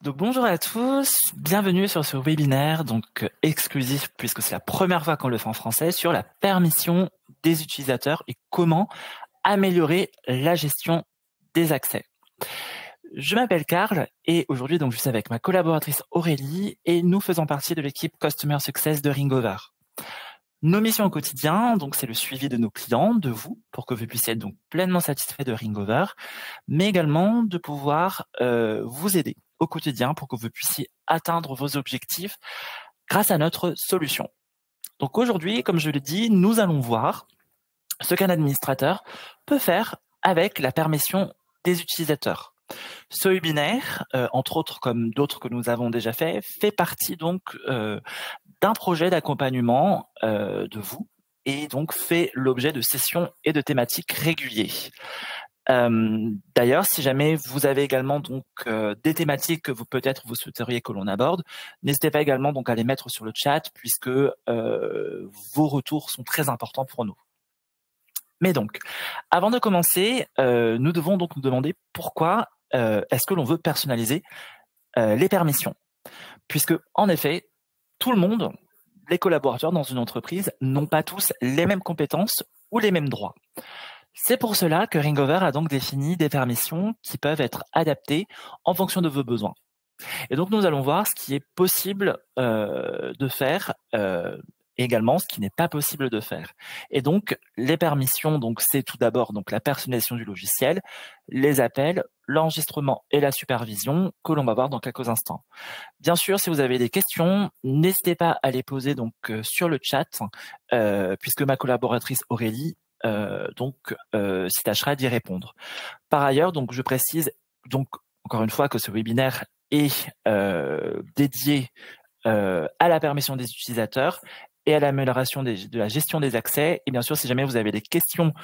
Donc bonjour à tous, bienvenue sur ce webinaire exclusif puisque c'est la première fois qu'on le fait en français sur la permission des utilisateurs et comment améliorer la gestion des accès. Je m'appelle Karl et aujourd'hui je suis avec ma collaboratrice Aurélie et nous faisons partie de l'équipe Customer Success de Ringover. Nos missions au quotidien, c'est le suivi de nos clients, de vous, pour que vous puissiez être pleinement satisfait de Ringover, mais également de pouvoir vous aider au quotidien pour que vous puissiez atteindre vos objectifs grâce à notre solution. Donc aujourd'hui, comme je l'ai dit, nous allons voir ce qu'un administrateur peut faire avec la permission des utilisateurs. Ce webinaire, entre autres comme d'autres que nous avons déjà fait partie d'un projet d'accompagnement de vous et fait l'objet de sessions et de thématiques réguliers. D'ailleurs, si jamais vous avez également des thématiques que vous souhaiteriez que l'on aborde, n'hésitez pas également à les mettre sur le chat puisque vos retours sont très importants pour nous. Mais avant de commencer, nous devons nous demander pourquoi est-ce que l'on veut personnaliser les permissions. Puisque, en effet, tout le monde, les collaborateurs dans une entreprise, n'ont pas tous les mêmes compétences ou les mêmes droits. C'est pour cela que Ringover a défini des permissions qui peuvent être adaptées en fonction de vos besoins. Et nous allons voir ce qui est possible de faire et également ce qui n'est pas possible de faire. Et les permissions, c'est tout d'abord la personnalisation du logiciel, les appels, l'enregistrement et la supervision que l'on va voir dans quelques instants. Bien sûr, si vous avez des questions, n'hésitez pas à les poser sur le chat, puisque ma collaboratrice Aurélie s'y tâchera d'y répondre. Par ailleurs, je précise encore une fois que ce webinaire est dédié à la permission des utilisateurs et à l'amélioration de la gestion des accès. Et bien sûr, si jamais vous avez des questions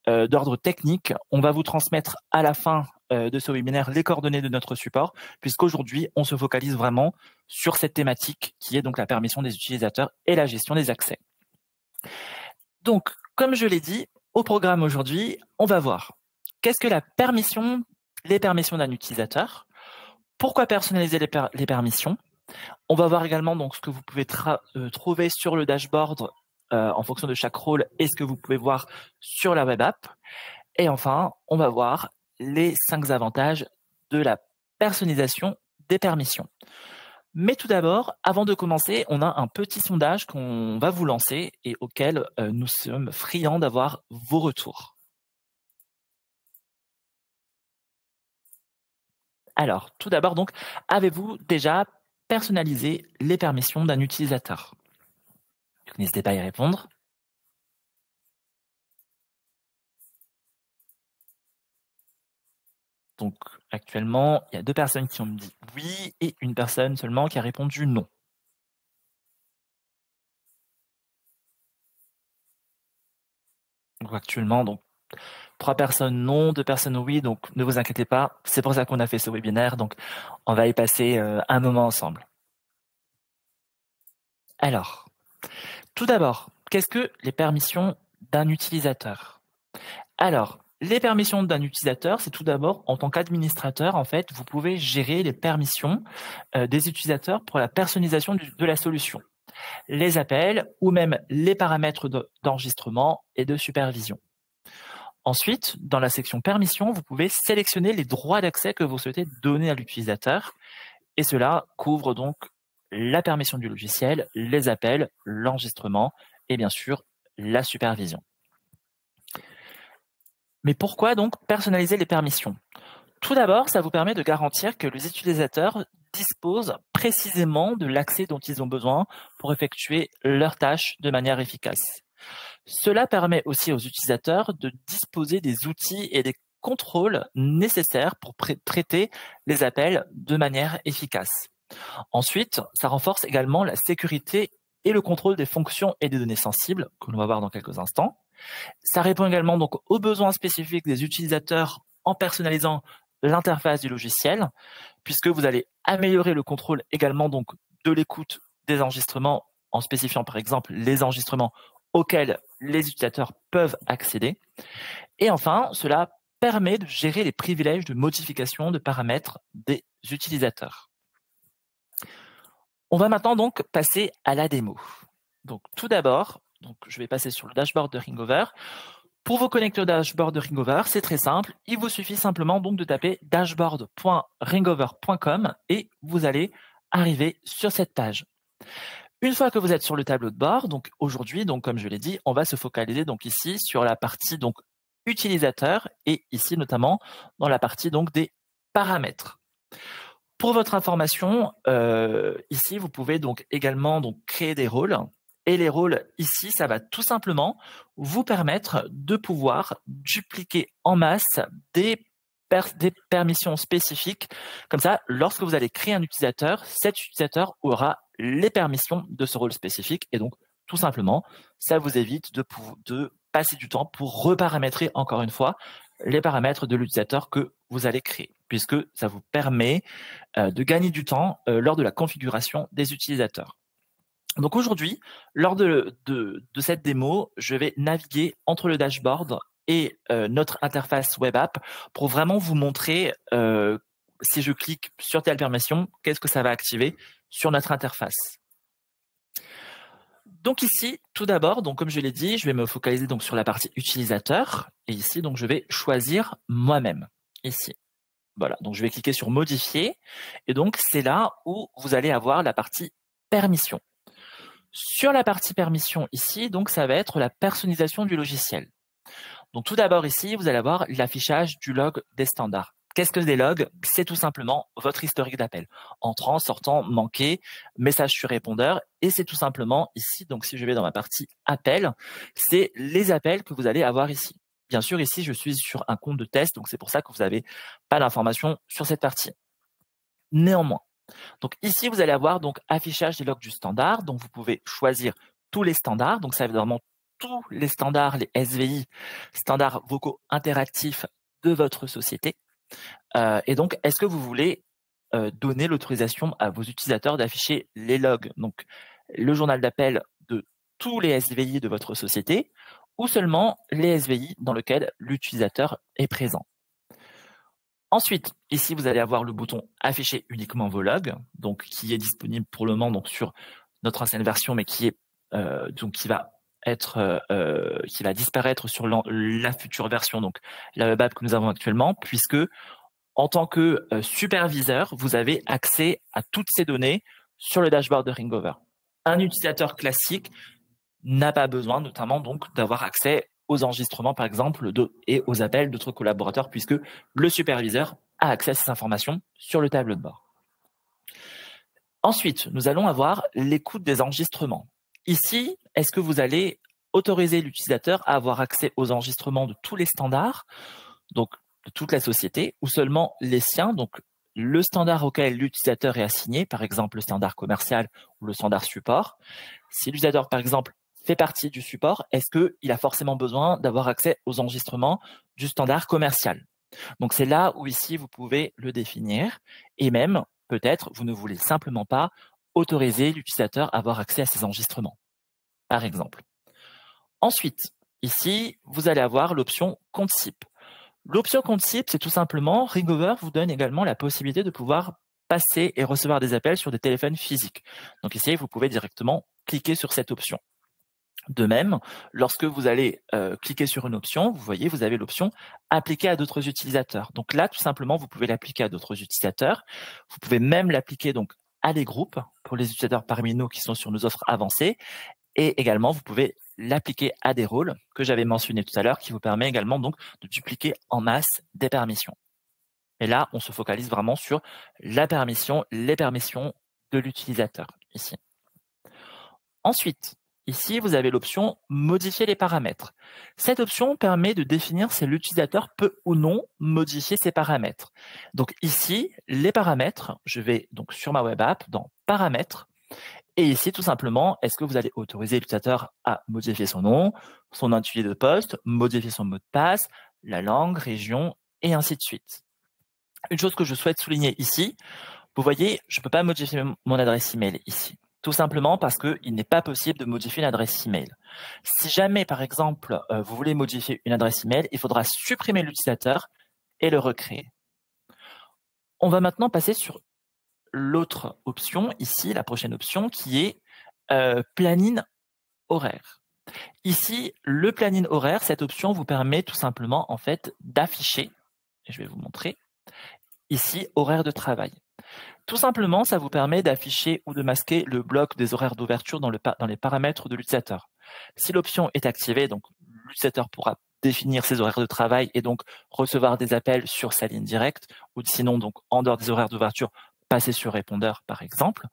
d'ordre technique, on va vous transmettre à la fin de ce webinaire les coordonnées de notre support, puisqu'aujourd'hui, on se focalise vraiment sur cette thématique qui est la permission des utilisateurs et la gestion des accès. Comme je l'ai dit, au programme aujourd'hui, on va voir qu'est-ce que les permissions d'un utilisateur, pourquoi personnaliser les permissions. On va voir également ce que vous pouvez trouver sur le dashboard en fonction de chaque rôle et ce que vous pouvez voir sur la web app. Et enfin, on va voir les 5 avantages de la personnalisation des permissions. Mais tout d'abord, avant de commencer, on a un petit sondage qu'on va vous lancer et auquel nous sommes friands d'avoir vos retours. Alors, tout d'abord, avez-vous déjà personnalisé les permissions d'un utilisateur? N'hésitez pas à y répondre. Actuellement, il y a 2 personnes qui ont dit oui et une personne seulement qui a répondu non. Actuellement, 3 personnes non, 2 personnes oui, ne vous inquiétez pas, c'est pour ça qu'on a fait ce webinaire, on va y passer un moment ensemble. Alors, tout d'abord, qu'est-ce que les permissions d'un utilisateur? Alors, les permissions d'un utilisateur, c'est tout d'abord, en tant qu'administrateur, en fait, vous pouvez gérer les permissions des utilisateurs pour la personnalisation de la solution, les appels ou même les paramètres d'enregistrement et de supervision. Ensuite, dans la section permissions, vous pouvez sélectionner les droits d'accès que vous souhaitez donner à l'utilisateur et cela couvre la permission du logiciel, les appels, l'enregistrement et bien sûr la supervision. Mais pourquoi personnaliser les permissions? Tout d'abord, ça vous permet de garantir que les utilisateurs disposent précisément de l'accès dont ils ont besoin pour effectuer leurs tâches de manière efficace. Cela permet aussi aux utilisateurs de disposer des outils et des contrôles nécessaires pour traiter les appels de manière efficace. Ensuite, ça renforce également la sécurité et le contrôle des fonctions et des données sensibles, que l'on va voir dans quelques instants. Ça répond également aux besoins spécifiques des utilisateurs en personnalisant l'interface du logiciel, puisque vous allez améliorer le contrôle également de l'écoute des enregistrements en spécifiant par exemple les enregistrements auxquels les utilisateurs peuvent accéder. Et enfin, cela permet de gérer les privilèges de modification de paramètres des utilisateurs. On va maintenant donc passer à la démo. Donc tout d'abord, je vais passer sur le dashboard de Ringover. Pour vous connecter au dashboard de Ringover, c'est très simple. Il vous suffit simplement donc de taper dashboard.ringover.com et vous allez arriver sur cette page. Une fois que vous êtes sur le tableau de bord, donc aujourd'hui, donc comme je l'ai dit, on va se focaliser donc ici sur la partie donc utilisateur et ici notamment dans la partie donc des paramètres. Pour votre information, ici vous pouvez donc également donc créer des rôles. Et les rôles ici, ça va tout simplement vous permettre de pouvoir dupliquer en masse des permissions spécifiques. Comme ça, lorsque vous allez créer un utilisateur, cet utilisateur aura les permissions de ce rôle spécifique. Et donc, tout simplement, ça vous évite de passer du temps pour reparamétrer encore une fois les paramètres de l'utilisateur que vous allez créer, puisque ça vous permet de gagner du temps lors de la configuration des utilisateurs. Donc aujourd'hui, lors de cette démo, je vais naviguer entre le dashboard et notre interface web app pour vraiment vous montrer si je clique sur telle permission, qu'est-ce que ça va activer sur notre interface. Donc ici, tout d'abord, donc comme je l'ai dit, je vais me focaliser donc sur la partie utilisateur et ici donc je vais choisir moi-même ici. Voilà, donc je vais cliquer sur modifier et donc c'est là où vous allez avoir la partie permission. Sur la partie permission ici, donc ça va être la personnalisation du logiciel. Donc tout d'abord ici, vous allez avoir l'affichage du log des standards. Qu'est-ce que des logs? C'est tout simplement votre historique d'appel. Entrant, sortant, manqué, message sur répondeur. Et c'est tout simplement ici, donc si je vais dans ma partie appel, c'est les appels que vous allez avoir ici. Bien sûr, ici, je suis sur un compte de test, donc c'est pour ça que vous n'avez pas d'informations sur cette partie. Néanmoins, donc ici, vous allez avoir donc affichage des logs du standard. Donc vous pouvez choisir tous les standards. Donc ça va vraiment tous les standards, les SVI, standards vocaux interactifs de votre société. Et donc, est-ce que vous voulez donner l'autorisation à vos utilisateurs d'afficher les logs, donc le journal d'appel de tous les SVI de votre société, ou seulement les SVI dans lesquels l'utilisateur est présent? Ensuite, ici, vous allez avoir le bouton afficher uniquement vos logs, donc qui est disponible pour le moment donc sur notre ancienne version, mais qui est donc qui va disparaître sur la future version, donc la web app que nous avons actuellement, puisque en tant que superviseur, vous avez accès à toutes ces données sur le dashboard de Ringover. Un utilisateur classique n'a pas besoin, notamment donc d'avoir accès aux enregistrements, par exemple, et aux appels d'autres collaborateurs, puisque le superviseur a accès à ces informations sur le tableau de bord. Ensuite, nous allons avoir l'écoute des enregistrements. Ici, est-ce que vous allez autoriser l'utilisateur à avoir accès aux enregistrements de tous les standards, donc de toute la société, ou seulement les siens, donc le standard auquel l'utilisateur est assigné, par exemple le standard commercial ou le standard support? Si l'utilisateur, par exemple, fait partie du support, est-ce qu'il a forcément besoin d'avoir accès aux enregistrements du standard commercial? Donc c'est là où ici vous pouvez le définir, et même peut-être vous ne voulez simplement pas autoriser l'utilisateur à avoir accès à ces enregistrements, par exemple. Ensuite, ici, vous allez avoir l'option compte SIP. L'option compte SIP, c'est tout simplement, Ringover vous donne également la possibilité de pouvoir passer et recevoir des appels sur des téléphones physiques. Donc ici, vous pouvez directement cliquer sur cette option. De même, lorsque vous allez cliquer sur une option, vous voyez, vous avez l'option appliquer à d'autres utilisateurs. Donc là, tout simplement, vous pouvez l'appliquer à d'autres utilisateurs. Vous pouvez même l'appliquer donc à des groupes pour les utilisateurs parmi nous qui sont sur nos offres avancées. Et également, vous pouvez l'appliquer à des rôles que j'avais mentionnés tout à l'heure, qui vous permet également donc de dupliquer en masse des permissions. Et là, on se focalise vraiment sur la permission, les permissions de l'utilisateur ici. Ensuite, ici, vous avez l'option modifier les paramètres. Cette option permet de définir si l'utilisateur peut ou non modifier ses paramètres. Donc ici, les paramètres, je vais donc sur ma web app dans paramètres. Et ici, tout simplement, est-ce que vous allez autoriser l'utilisateur à modifier son nom, son intitulé de poste, modifier son mot de passe, la langue, région, et ainsi de suite. Une chose que je souhaite souligner ici, vous voyez, je ne peux pas modifier mon adresse email ici. Tout simplement parce qu'il n'est pas possible de modifier une adresse email. Si jamais, par exemple, vous voulez modifier une adresse email, il faudra supprimer l'utilisateur et le recréer. On va maintenant passer sur l'autre option ici, la prochaine option qui est planning horaire. Ici, le planning horaire, cette option vous permet tout simplement en fait d'afficher, et je vais vous montrer, ici horaire de travail. Tout simplement, ça vous permet d'afficher ou de masquer le bloc des horaires d'ouverture dans les paramètres de l'utilisateur. Si l'option est activée, donc l'utilisateur pourra définir ses horaires de travail et donc recevoir des appels sur sa ligne directe, ou sinon donc en dehors des horaires d'ouverture, passer sur répondeur par exemple.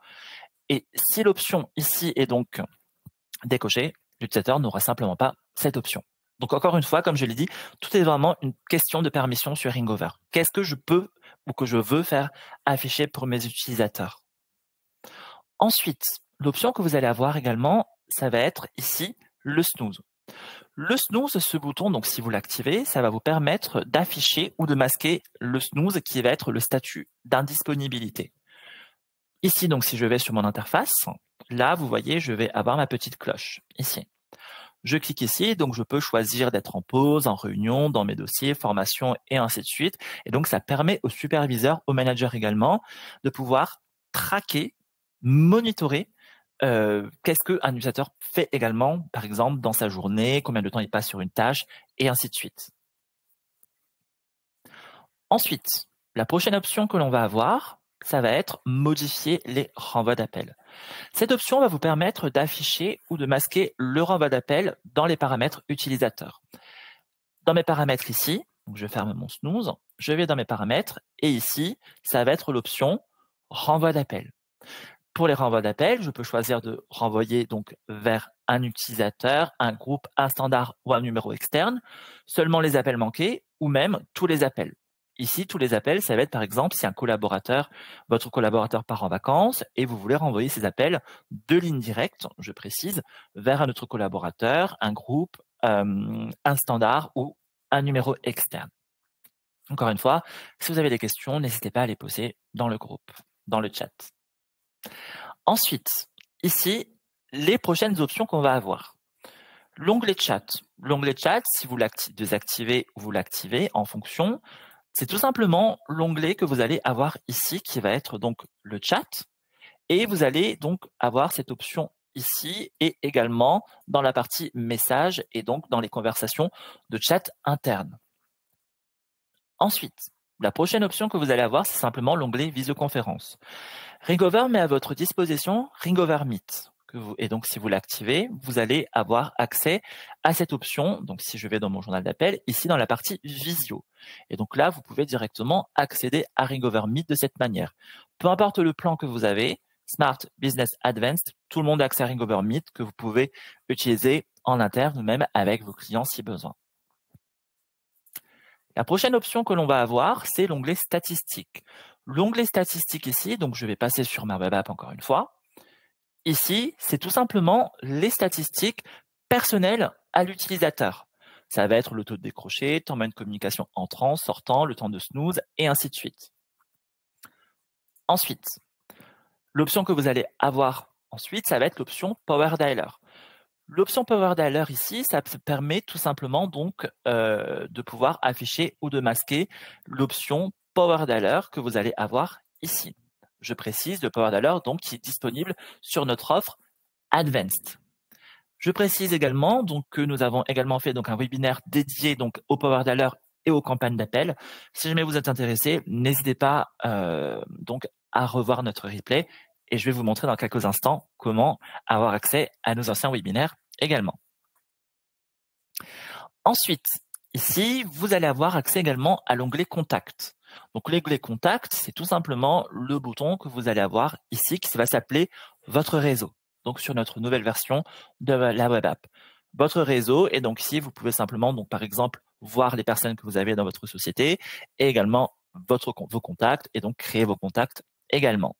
Et si l'option ici est donc décochée, l'utilisateur n'aura simplement pas cette option. Donc encore une fois, comme je l'ai dit, tout est vraiment une question de permission sur Ringover. Qu'est-ce que je peux ou que je veux faire afficher pour mes utilisateurs? Ensuite, l'option que vous allez avoir également, ça va être ici le snooze. Le snooze, ce bouton, donc si vous l'activez, ça va vous permettre d'afficher ou de masquer le snooze qui va être le statut d'indisponibilité. Ici, donc si je vais sur mon interface, là, vous voyez, je vais avoir ma petite cloche, ici. Je clique ici, donc je peux choisir d'être en pause, en réunion, dans mes dossiers, formation et ainsi de suite. Et donc, ça permet au superviseur, au manager également, de pouvoir traquer, monitorer qu'est-ce qu'un utilisateur fait également, par exemple, dans sa journée, combien de temps il passe sur une tâche, et ainsi de suite. Ensuite, la prochaine option que l'on va avoir, ça va être modifier les renvois d'appel. Cette option va vous permettre d'afficher ou de masquer le renvoi d'appel dans les paramètres utilisateurs. Dans mes paramètres ici, donc je ferme mon snooze, je vais dans mes paramètres et ici, ça va être l'option renvoi d'appel. Pour les renvois d'appel, je peux choisir de renvoyer donc vers un utilisateur, un groupe, un standard ou un numéro externe, seulement les appels manqués ou même tous les appels. Ici, tous les appels, ça va être par exemple si un collaborateur, votre collaborateur part en vacances et vous voulez renvoyer ces appels de ligne directe, je précise, vers un autre collaborateur, un groupe, un standard ou un numéro externe. Encore une fois, si vous avez des questions, n'hésitez pas à les poser dans le groupe, dans le chat. Ensuite, ici, les prochaines options qu'on va avoir. L'onglet chat. L'onglet chat, si vous désactivez ou vous l'activez en fonction, c'est tout simplement l'onglet que vous allez avoir ici qui va être donc le chat. Et vous allez donc avoir cette option ici et également dans la partie message et donc dans les conversations de chat interne. Ensuite, la prochaine option que vous allez avoir, c'est simplement l'onglet visioconférence. Ringover met à votre disposition Ringover Meet. Et donc, si vous l'activez, vous allez avoir accès à cette option. Donc, si je vais dans mon journal d'appel, ici dans la partie visio. Et donc là, vous pouvez directement accéder à Ringover Meet de cette manière. Peu importe le plan que vous avez, Smart, Business, Advanced, tout le monde a accès à Ringover Meet que vous pouvez utiliser en interne ou même avec vos clients si besoin. La prochaine option que l'on va avoir, c'est l'onglet statistiques. L'onglet statistiques ici, donc je vais passer sur ma web app encore une fois. Ici, c'est tout simplement les statistiques personnelles à l'utilisateur. Ça va être le taux de décroché, temps moyen de communication entrant, sortant, le temps de snooze, et ainsi de suite. Ensuite, l'option que vous allez avoir ensuite, ça va être l'option Power Dialer. L'option Power Dialer ici, ça permet tout simplement donc de pouvoir afficher ou de masquer l'option Power Dialer que vous allez avoir ici. Je précise, le Power Dialer donc qui est disponible sur notre offre Advanced. Je précise également donc que nous avons également fait donc un webinaire dédié donc au Power Dialer et aux campagnes d'appel. Si jamais vous êtes intéressé, n'hésitez pas donc à revoir notre replay et je vais vous montrer dans quelques instants comment avoir accès à nos anciens webinaires également. Ensuite, ici, vous allez avoir accès également à l'onglet Contact. Donc l'onglet Contact, c'est tout simplement le bouton que vous allez avoir ici qui va s'appeler Votre réseau. Donc sur notre nouvelle version de la web app. Votre réseau, et donc ici, vous pouvez simplement, donc par exemple, voir les personnes que vous avez dans votre société et également vos contacts et donc créer vos contacts également.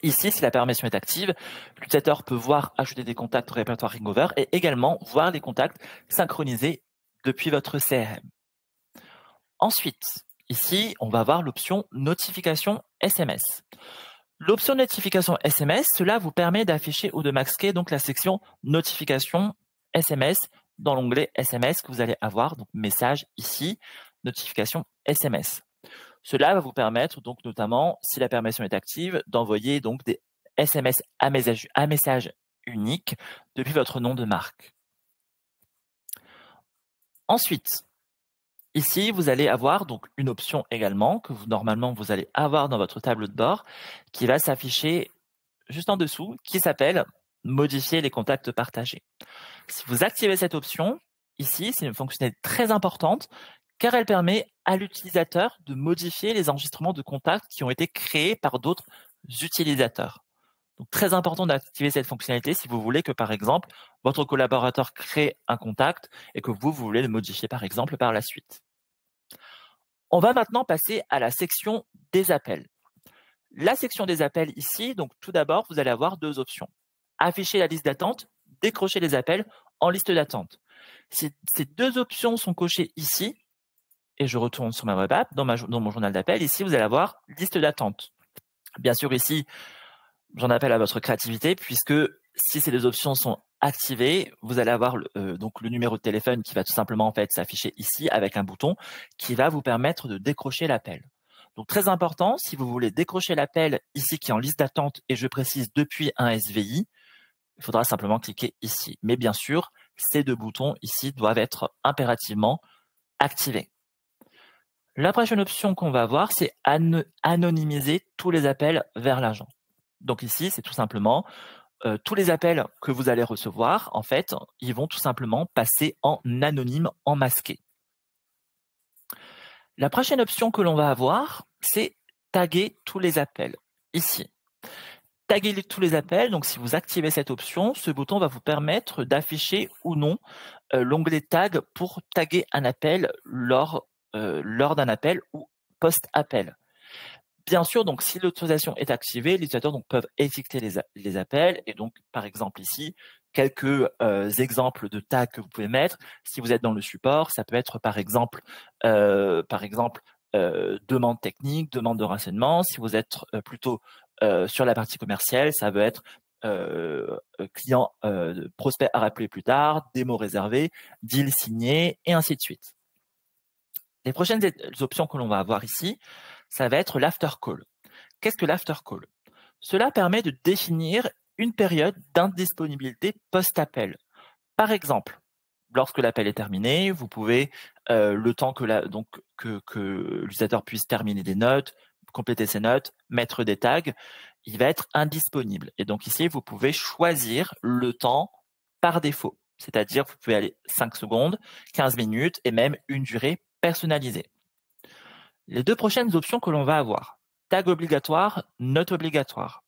Ici, si la permission est active, l'utilisateur peut voir ajouter des contacts au répertoire Ringover et également voir les contacts synchronisés depuis votre CRM. Ensuite, ici, on va avoir l'option notification SMS. L'option notification SMS, cela vous permet d'afficher ou de masquer donc la section notification SMS dans l'onglet SMS que vous allez avoir, donc message ici, notification SMS. Cela va vous permettre donc notamment, si la permission est active, d'envoyer donc des SMS à message unique depuis votre nom de marque. Ensuite, ici, vous allez avoir donc une option également que normalement vous allez avoir dans votre tableau de bord qui va s'afficher juste en dessous, qui s'appelle « Modifier les contacts partagés ». Si vous activez cette option, ici, c'est une fonctionnalité très importante car elle permet à l'utilisateur de modifier les enregistrements de contacts qui ont été créés par d'autres utilisateurs. Donc, très important d'activer cette fonctionnalité si vous voulez que, par exemple, votre collaborateur crée un contact et que vous voulez le modifier, par exemple, par la suite. On va maintenant passer à la section des appels. La section des appels ici, donc tout d'abord, vous allez avoir deux options. Afficher la liste d'attente, décrocher les appels en liste d'attente. Si ces deux options sont cochées ici, et je retourne sur ma web app, dans mon journal d'appel, ici, vous allez avoir liste d'attente. Bien sûr, ici, j'en appelle à votre créativité, puisque si ces deux options sont activées, vous allez avoir donc le numéro de téléphone qui va tout simplement en fait s'afficher ici avec un bouton qui va vous permettre de décrocher l'appel. Donc très important, si vous voulez décrocher l'appel ici qui est en liste d'attente, et je précise depuis un SVI, il faudra simplement cliquer ici. Mais bien sûr, ces deux boutons ici doivent être impérativement activés. La prochaine option qu'on va avoir, c'est anonymiser tous les appels vers l'agent. Donc ici, c'est tout simplement tous les appels que vous allez recevoir, en fait, ils vont tout simplement passer en anonyme, en masqué. La prochaine option que l'on va avoir, c'est taguer tous les appels. Ici, taguer tous les appels. Donc, si vous activez cette option, ce bouton va vous permettre d'afficher ou non l'onglet tag pour taguer un appel lors d'un appel ou post-appel. Bien sûr, donc si l'autorisation est activée, les utilisateurs donc peuvent étiqueter les appels et donc par exemple ici quelques exemples de tags que vous pouvez mettre. Si vous êtes dans le support, ça peut être par exemple demande technique, demande de renseignement. Si vous êtes plutôt sur la partie commerciale, ça veut être client prospect à rappeler plus tard, démo réservé, deal signé et ainsi de suite. Les prochaines options que l'on va avoir ici, ça va être l'after call. Qu'est-ce que l'after call? Cela permet de définir une période d'indisponibilité post-appel. Par exemple, lorsque l'appel est terminé, vous pouvez, le temps que l'utilisateur puisse terminer des notes, compléter ses notes, mettre des tags, il va être indisponible. Et donc ici, vous pouvez choisir le temps par défaut. C'est-à-dire, vous pouvez aller 5 secondes, 15 minutes et même une durée personnalisée. Les deux prochaines options que l'on va avoir, tag obligatoire, note obligatoire.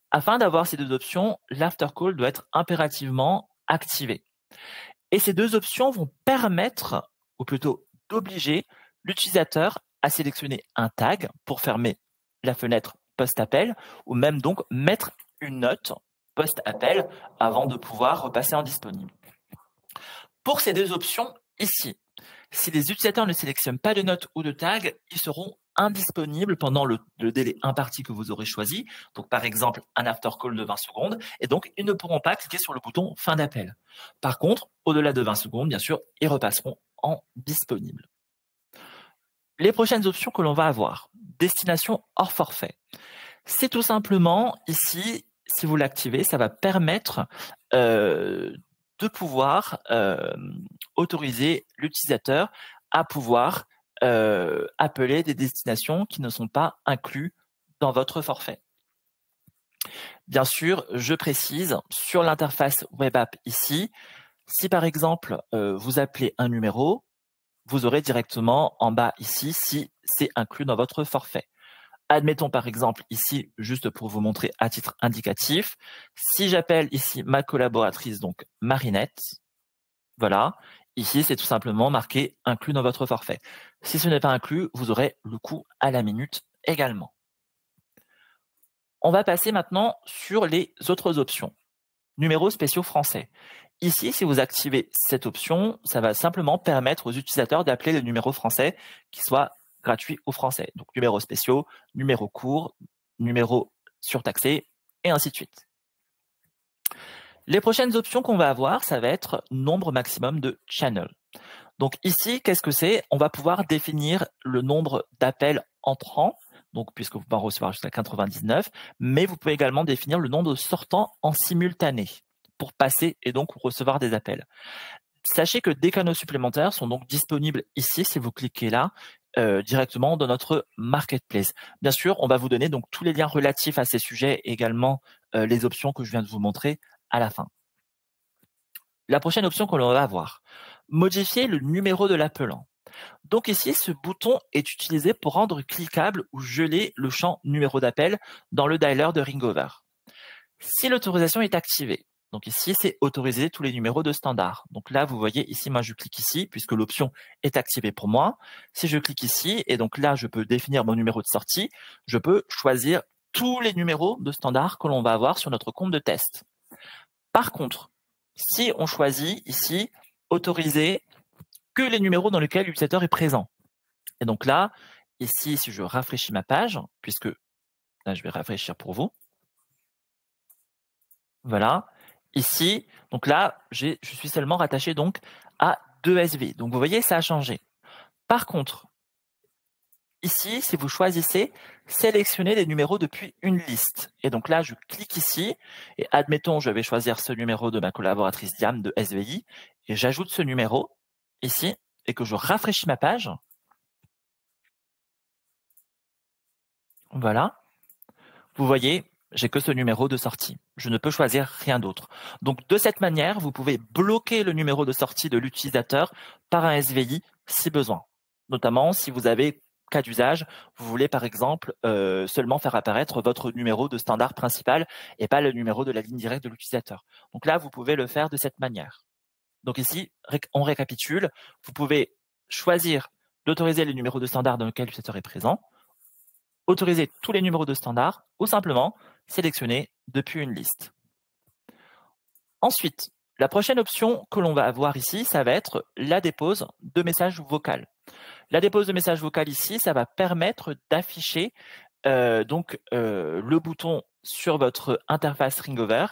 Afin d'avoir ces deux options, l'after call doit être impérativement activé. Et ces deux options vont permettre, ou plutôt d'obliger, l'utilisateur à sélectionner un tag pour fermer la fenêtre post-appel, ou même donc mettre une note post-appel avant de pouvoir repasser en disponible. Pour ces deux options ici, si les utilisateurs ne sélectionnent pas de notes ou de tags, ils seront indisponibles pendant le délai imparti que vous aurez choisi. Donc, par exemple, un after call de 20 secondes. Et donc, ils ne pourront pas cliquer sur le bouton fin d'appel. Par contre, au-delà de 20 secondes, bien sûr, ils repasseront en disponible. Les prochaines options que l'on va avoir, destination hors forfait. C'est tout simplement ici, si vous l'activez, ça va permettre de pouvoir autoriser l'utilisateur à pouvoir appeler des destinations qui ne sont pas incluses dans votre forfait. Bien sûr, je précise, sur l'interface web app ici, si par exemple vous appelez un numéro, vous aurez directement en bas ici si c'est inclus dans votre forfait. Admettons par exemple ici, juste pour vous montrer à titre indicatif, si j'appelle ici ma collaboratrice, donc Marinette, voilà, ici c'est tout simplement marqué inclus dans votre forfait. Si ce n'est pas inclus, vous aurez le coût à la minute également. On va passer maintenant sur les autres options. Numéros spéciaux français. Ici, si vous activez cette option, ça va simplement permettre aux utilisateurs d'appeler le numéro français qui soit gratuit ou français. Donc, numéros spéciaux, numéros courts, numéros surtaxés, et ainsi de suite. Les prochaines options qu'on va avoir, ça va être nombre maximum de channels. Donc ici, qu'est-ce que c'est? On va pouvoir définir le nombre d'appels entrants, donc puisque vous pouvez en recevoir jusqu'à 99, mais vous pouvez également définir le nombre de sortants en simultané pour passer et donc recevoir des appels. Sachez que des canaux supplémentaires sont donc disponibles ici, si vous cliquez là, directement dans notre marketplace. Bien sûr, on va vous donner donc tous les liens relatifs à ces sujets et également les options que je viens de vous montrer à la fin. La prochaine option que l'on va avoir, modifier le numéro de l'appelant. Donc ici, ce bouton est utilisé pour rendre cliquable ou geler le champ numéro d'appel dans le dialer de Ringover. Si l'autorisation est activée, donc ici, c'est autoriser tous les numéros de standard. Donc là, vous voyez ici, moi, je clique ici, puisque l'option est activée pour moi. Si je clique ici, et donc là, je peux définir mon numéro de sortie, je peux choisir tous les numéros de standard que l'on va avoir sur notre compte de test. Par contre, si on choisit ici, autoriser que les numéros dans lesquels l'utilisateur est présent. Et donc là, ici, si je rafraîchis ma page, puisque là, je vais rafraîchir pour vous. Voilà. Ici, donc là, je suis seulement rattaché donc à 2 SV. Donc vous voyez, ça a changé. Par contre, ici, si vous choisissez sélectionner les numéros depuis une liste. Et donc là, je clique ici et admettons, je vais choisir ce numéro de ma collaboratrice Diane de SVI et j'ajoute ce numéro ici et que je rafraîchis ma page. Voilà. Vous voyez, j'ai que ce numéro de sortie. Je ne peux choisir rien d'autre. Donc, de cette manière, vous pouvez bloquer le numéro de sortie de l'utilisateur par un SVI si besoin. Notamment, si vous avez cas d'usage, vous voulez par exemple seulement faire apparaître votre numéro de standard principal et pas le numéro de la ligne directe de l'utilisateur. Donc là, vous pouvez le faire de cette manière. Donc ici, on récapitule. Vous pouvez choisir d'autoriser les numéros de standard dans lesquels l'utilisateur est présent, autoriser tous les numéros de standard ou simplement sélectionner depuis une liste. Ensuite, la prochaine option que l'on va avoir ici, ça va être la dépose de message vocal. La dépose de message vocal ici, ça va permettre d'afficher le bouton sur votre interface Ringover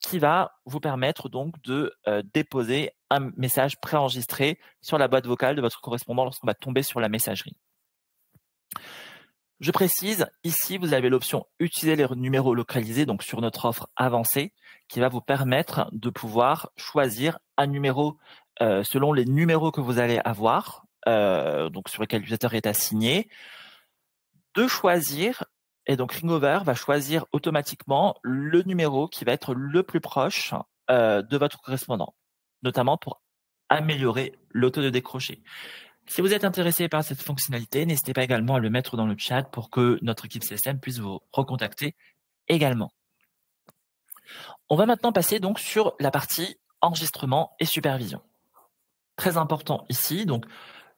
qui va vous permettre donc de déposer un message préenregistré sur la boîte vocale de votre correspondant lorsqu'on va tomber sur la messagerie. Je précise, ici, vous avez l'option « Utiliser les numéros localisés » donc sur notre offre avancée, qui va vous permettre de pouvoir choisir un numéro selon les numéros que vous allez avoir, donc sur lesquels l'utilisateur est assigné, de choisir, et donc Ringover va choisir automatiquement le numéro qui va être le plus proche de votre correspondant, notamment pour améliorer l'auto de décrocher. Si vous êtes intéressé par cette fonctionnalité, n'hésitez pas également à le mettre dans le chat pour que notre équipe CSM puisse vous recontacter également. On va maintenant passer donc sur la partie enregistrement et supervision. Très important ici, donc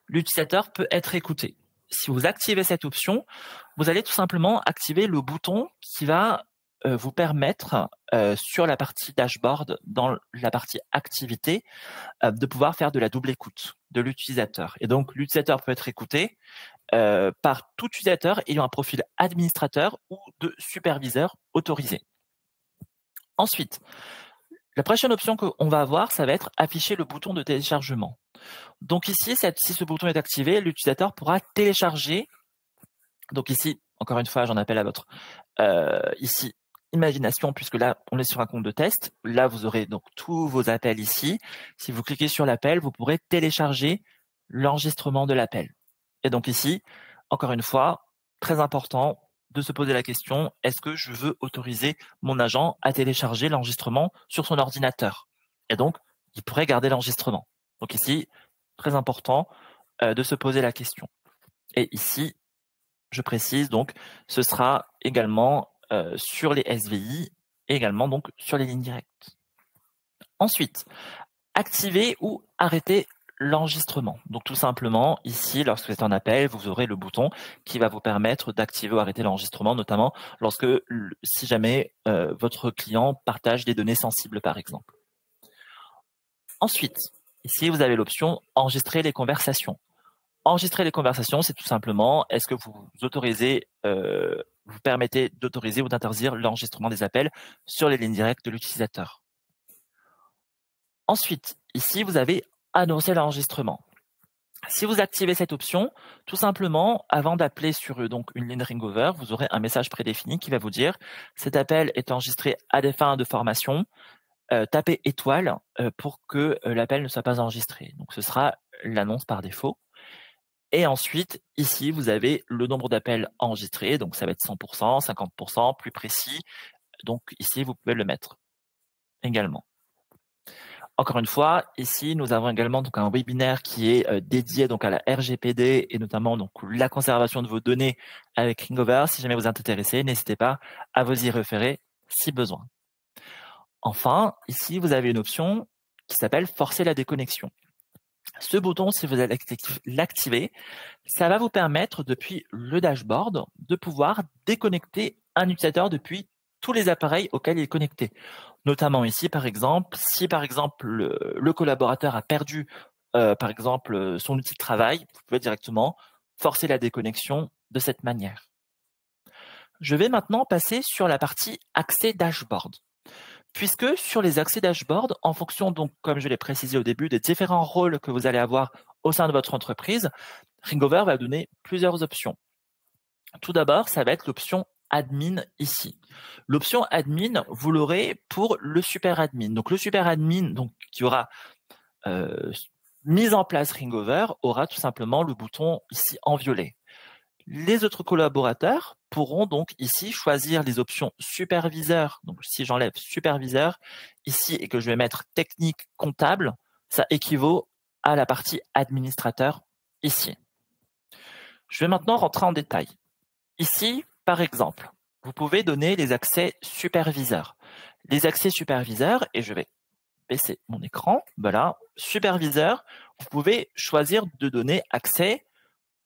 l'utilisateur peut être écouté. Si vous activez cette option, vous allez tout simplement activer le bouton qui va vous permettre sur la partie dashboard, dans la partie activité, de pouvoir faire de la double écoute de l'utilisateur. Et donc, l'utilisateur peut être écouté par tout utilisateur ayant un profil administrateur ou de superviseur autorisé. Ensuite, la prochaine option qu'on va avoir, ça va être afficher le bouton de téléchargement. Donc ici, si ce bouton est activé, l'utilisateur pourra télécharger. Donc ici, encore une fois, j'en appelle à votre ici imagination, puisque là, on est sur un compte de test. Là, vous aurez donc tous vos appels ici. Si vous cliquez sur l'appel, vous pourrez télécharger l'enregistrement de l'appel. Et donc ici, encore une fois, très important de se poser la question, est-ce que je veux autoriser mon agent à télécharger l'enregistrement sur son ordinateur? Et donc, il pourrait garder l'enregistrement. Donc ici, très important de se poser la question. Et ici, je précise donc, ce sera également sur les SVI et également donc sur les lignes directes. Ensuite, activer ou arrêter l'enregistrement. Donc tout simplement, ici, lorsque vous êtes en appel, vous aurez le bouton qui va vous permettre d'activer ou arrêter l'enregistrement, notamment lorsque, si jamais votre client partage des données sensibles, par exemple. Ensuite, ici, vous avez l'option « Enregistrer les conversations ». Enregistrer les conversations, c'est tout simplement, est-ce que vous autorisez, vous permettez d'autoriser ou d'interdire l'enregistrement des appels sur les lignes directes de l'utilisateur. Ensuite, ici, vous avez annoncer l'enregistrement. Si vous activez cette option, tout simplement, avant d'appeler sur donc une ligne Ringover, vous aurez un message prédéfini qui va vous dire « Cet appel est enregistré à des fins de formation. Tapez étoile pour que l'appel ne soit pas enregistré. » Donc, ce sera l'annonce par défaut. Et ensuite, ici, vous avez le nombre d'appels enregistrés. Donc, ça va être 100%, 50%, plus précis. Donc, ici, vous pouvez le mettre également. Encore une fois, ici, nous avons également donc un webinaire qui est dédié donc à la RGPD et notamment donc la conservation de vos données avec Ringover. Si jamais vous êtes intéressé, n'hésitez pas à vous y référer si besoin. Enfin, ici, vous avez une option qui s'appelle forcer la déconnexion. Ce bouton, si vous allez l'activer, ça va vous permettre depuis le dashboard de pouvoir déconnecter un utilisateur depuis tous les appareils auxquels il est connecté. Notamment ici, par exemple, si par exemple le collaborateur a perdu par exemple son outil de travail, vous pouvez directement forcer la déconnexion de cette manière. Je vais maintenant passer sur la partie accès dashboard. Puisque sur les accès dashboard, en fonction donc, comme je l'ai précisé au début, des différents rôles que vous allez avoir au sein de votre entreprise, Ringover va donner plusieurs options. Tout d'abord, ça va être l'option admin ici. L'option admin, vous l'aurez pour le super admin. Donc le super admin donc, qui aura mis en place Ringover aura tout simplement le bouton ici en violet. Les autres collaborateurs pourront donc ici choisir les options superviseur. Donc si j'enlève superviseur ici et que je vais mettre technique comptable, ça équivaut à la partie administrateur ici. Je vais maintenant rentrer en détail. Ici, par exemple, vous pouvez donner les accès superviseurs. Les accès superviseurs, et je vais baisser mon écran, voilà, superviseur, vous pouvez choisir de donner accès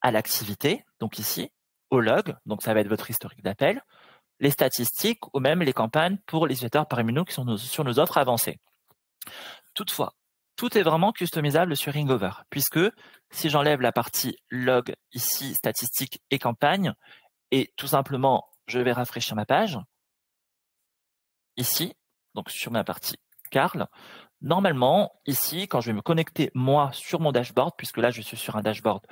à l'activité, donc ici, au log, donc ça va être votre historique d'appel, les statistiques ou même les campagnes pour les utilisateurs parmi nous qui sont sur nos offres avancées. Toutefois, tout est vraiment customisable sur Ringover, puisque si j'enlève la partie log ici, statistiques et campagnes, et tout simplement, je vais rafraîchir ma page, ici, donc sur ma partie Carl, normalement, ici, quand je vais me connecter moi sur mon dashboard, puisque là je suis sur un dashboard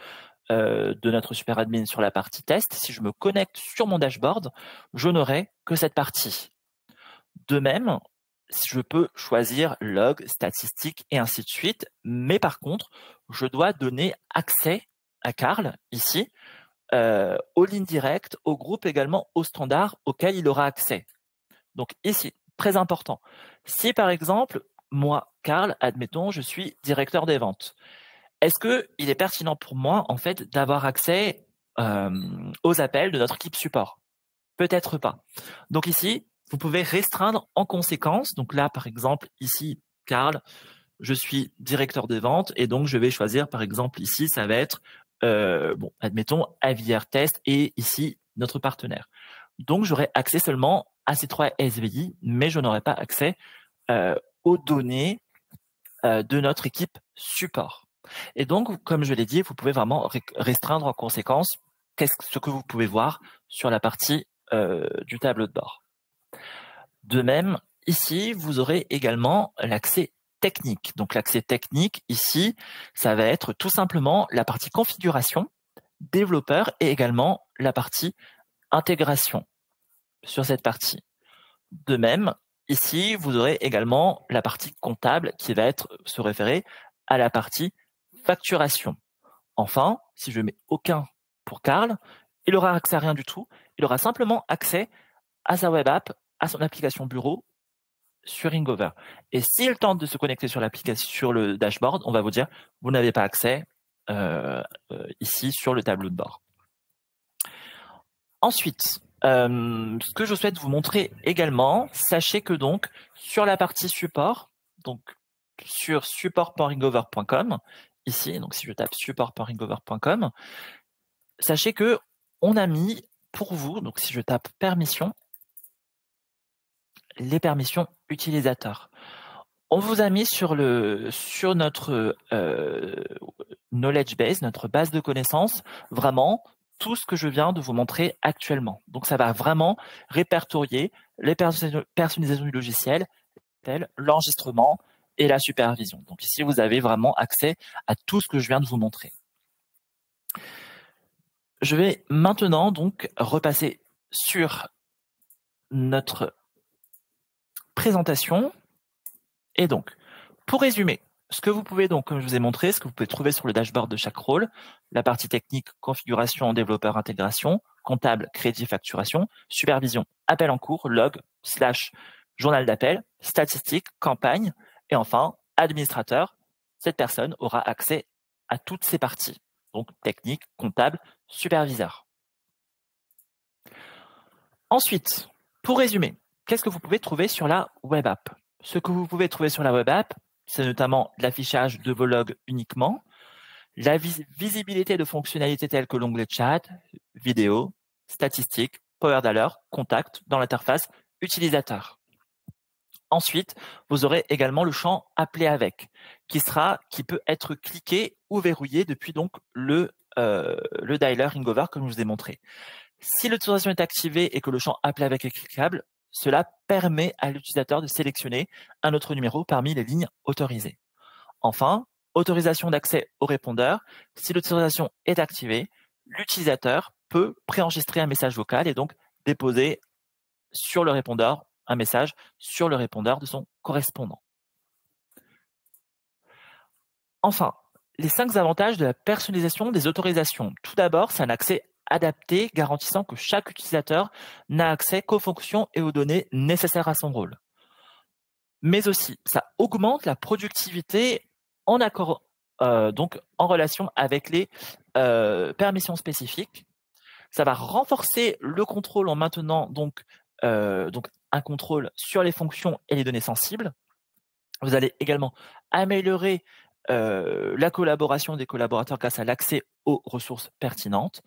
de notre super admin sur la partie test, si je me connecte sur mon dashboard, je n'aurai que cette partie. De même, je peux choisir log, statistiques et ainsi de suite, mais par contre, je dois donner accès à Carl, ici, aux lignes directes, au groupe également, au standard auquel il aura accès. Donc ici, très important. Si par exemple, moi, Carl, admettons, je suis directeur des ventes, est-ce qu'il est pertinent pour moi, en fait, d'avoir accès aux appels de notre équipe support? Peut-être pas. Donc ici, vous pouvez restreindre en conséquence. Donc là, par exemple, ici, Carl, je suis directeur des ventes et donc je vais choisir, par exemple, ici, ça va être, bon, admettons, Aviaire Test et ici, notre partenaire. Donc, j'aurai accès seulement à ces 3 SVI, mais je n'aurai pas accès aux données de notre équipe support. Et donc, comme je l'ai dit, vous pouvez vraiment restreindre en conséquence ce que vous pouvez voir sur la partie du tableau de bord. De même, ici, vous aurez également l'accès technique. Donc, l'accès technique, ici, ça va être tout simplement la partie configuration, développeur et également la partie intégration sur cette partie. De même, ici, vous aurez également la partie comptable qui va se référer à la partie facturation. Enfin, si je mets aucun pour Carl, il aura accès à rien du tout. Il aura simplement accès à sa web app, à son application bureau sur Ringover. Et s'il tente de se connecter sur l'application, sur le dashboard, on va vous dire, vous n'avez pas accès ici sur le tableau de bord. Ensuite, ce que je souhaite vous montrer également, sachez que donc sur la partie support, donc sur support.ringover.com, ici, donc si je tape support.ringover.com, sachez que on a mis pour vous, donc si je tape permission, les permissions utilisateurs. On vous a mis sur notre knowledge base, notre base de connaissances, vraiment tout ce que je viens de vous montrer actuellement. Donc ça va vraiment répertorier les personnalisations du logiciel, l'enregistrement et la supervision. Donc ici, vous avez vraiment accès à tout ce que je viens de vous montrer. Je vais maintenant donc repasser sur notre présentation. Et donc, pour résumer, ce que vous pouvez donc, comme je vous ai montré, ce que vous pouvez trouver sur le dashboard de chaque rôle, la partie technique, configuration, développeur, intégration, comptable, crédit, facturation, supervision, appel en cours, log, slash, journal d'appel, statistiques, campagne, et enfin, administrateur. Cette personne aura accès à toutes ces parties, donc technique, comptable, superviseur. Ensuite, pour résumer, qu'est-ce que vous pouvez trouver sur la web app? Ce que vous pouvez trouver sur la web app, c'est notamment l'affichage de vos logs uniquement, la visibilité de fonctionnalités telles que l'onglet chat, vidéo, statistiques, Power Dollar, contact dans l'interface utilisateur. Ensuite, vous aurez également le champ Appeler avec, qui peut être cliqué ou verrouillé depuis donc le dialer Ringover comme je vous ai montré. Si l'autorisation est activée et que le champ Appeler avec est cliquable, cela permet à l'utilisateur de sélectionner un autre numéro parmi les lignes autorisées. Enfin, autorisation d'accès au répondeur. Si l'autorisation est activée, l'utilisateur peut préenregistrer un message vocal et donc déposer sur le répondeur un message sur le répondeur de son correspondant. Enfin, les 5 avantages de la personnalisation des autorisations. Tout d'abord, c'est un accès adapté garantissant que chaque utilisateur n'a accès qu'aux fonctions et aux données nécessaires à son rôle. Mais aussi, ça augmente la productivité en accord, donc en relation avec les permissions spécifiques. Ça va renforcer le contrôle en maintenant donc un contrôle sur les fonctions et les données sensibles. Vous allez également améliorer la collaboration des collaborateurs grâce à l'accès aux ressources pertinentes.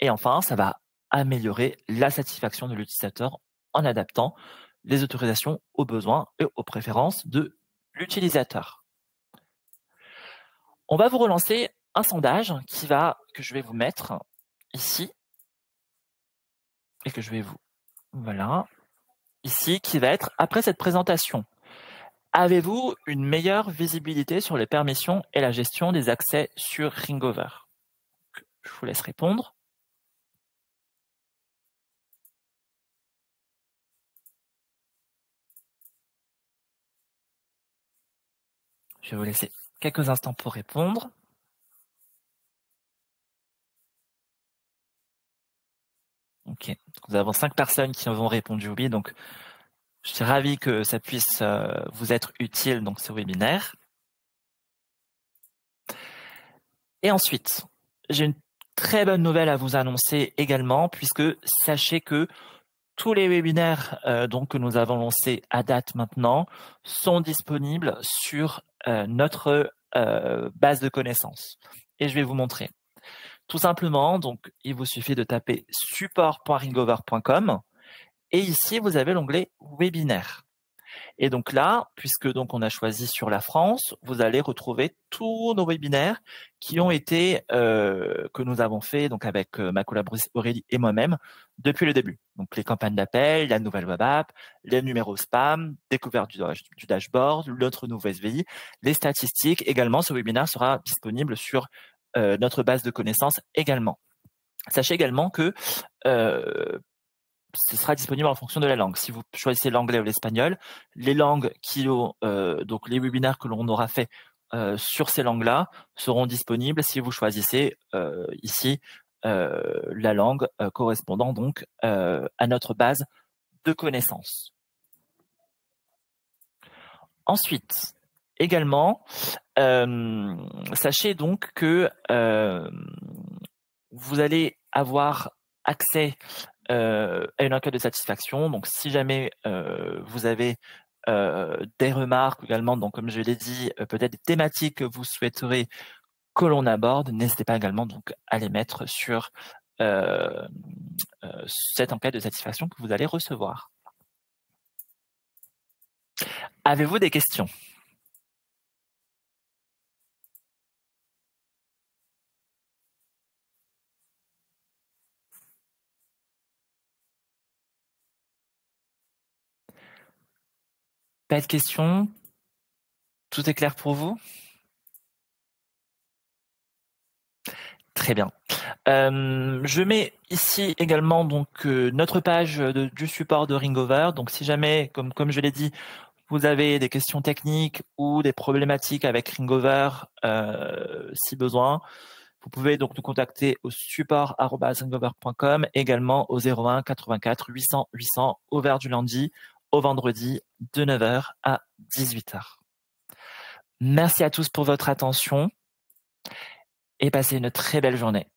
Et enfin, ça va améliorer la satisfaction de l'utilisateur en adaptant les autorisations aux besoins et aux préférences de l'utilisateur. On va vous relancer un sondage que je vais vous mettre ici et que je vais vous voilà ici qui va être après cette présentation. Avez-vous une meilleure visibilité sur les permissions et la gestion des accès sur Ringover? Je vous laisse répondre. Je vais vous laisser quelques instants pour répondre. Ok, nous avons 5 personnes qui ont répondu oui, donc je suis ravi que ça puisse vous être utile donc ce webinaire. Et ensuite, j'ai une très bonne nouvelle à vous annoncer également, puisque sachez que tous les webinaires donc que nous avons lancés à date maintenant sont disponibles sur notre base de connaissances. Et je vais vous montrer. Tout simplement, donc, il vous suffit de taper support.ringover.com et ici, vous avez l'onglet webinaire. Et donc là, puisque donc on a choisi sur la France, vous allez retrouver tous nos webinaires qui ont été que nous avons fait donc avec ma collaboratrice Aurélie et moi-même depuis le début. Donc les campagnes d'appel, la nouvelle web app, les numéros spam, découverte du dashboard, notre nouveau SVI, les statistiques. Également, ce webinaire sera disponible sur notre base de connaissances également. Sachez également que ce sera disponible en fonction de la langue. Si vous choisissez l'anglais ou l'espagnol, les langues donc les webinaires que l'on aura fait sur ces langues-là seront disponibles si vous choisissez ici la langue correspondant donc à notre base de connaissances. Ensuite, également, sachez donc que vous allez avoir accès à une enquête de satisfaction. Donc, si jamais vous avez des remarques également, donc comme je l'ai dit, peut-être des thématiques que vous souhaiterez que l'on aborde, n'hésitez pas également donc à les mettre sur cette enquête de satisfaction que vous allez recevoir. Avez-vous des questions? Pas de questions? Tout est clair pour vous? Très bien. Je mets ici également donc notre page du support de Ringover. Donc si jamais, comme je l'ai dit, vous avez des questions techniques ou des problématiques avec Ringover, si besoin, vous pouvez donc nous contacter au support@ringover.com, également au 01 84 800 800, ouvert du lundi au vendredi de 9h à 18h. Merci à tous pour votre attention et passez une très belle journée.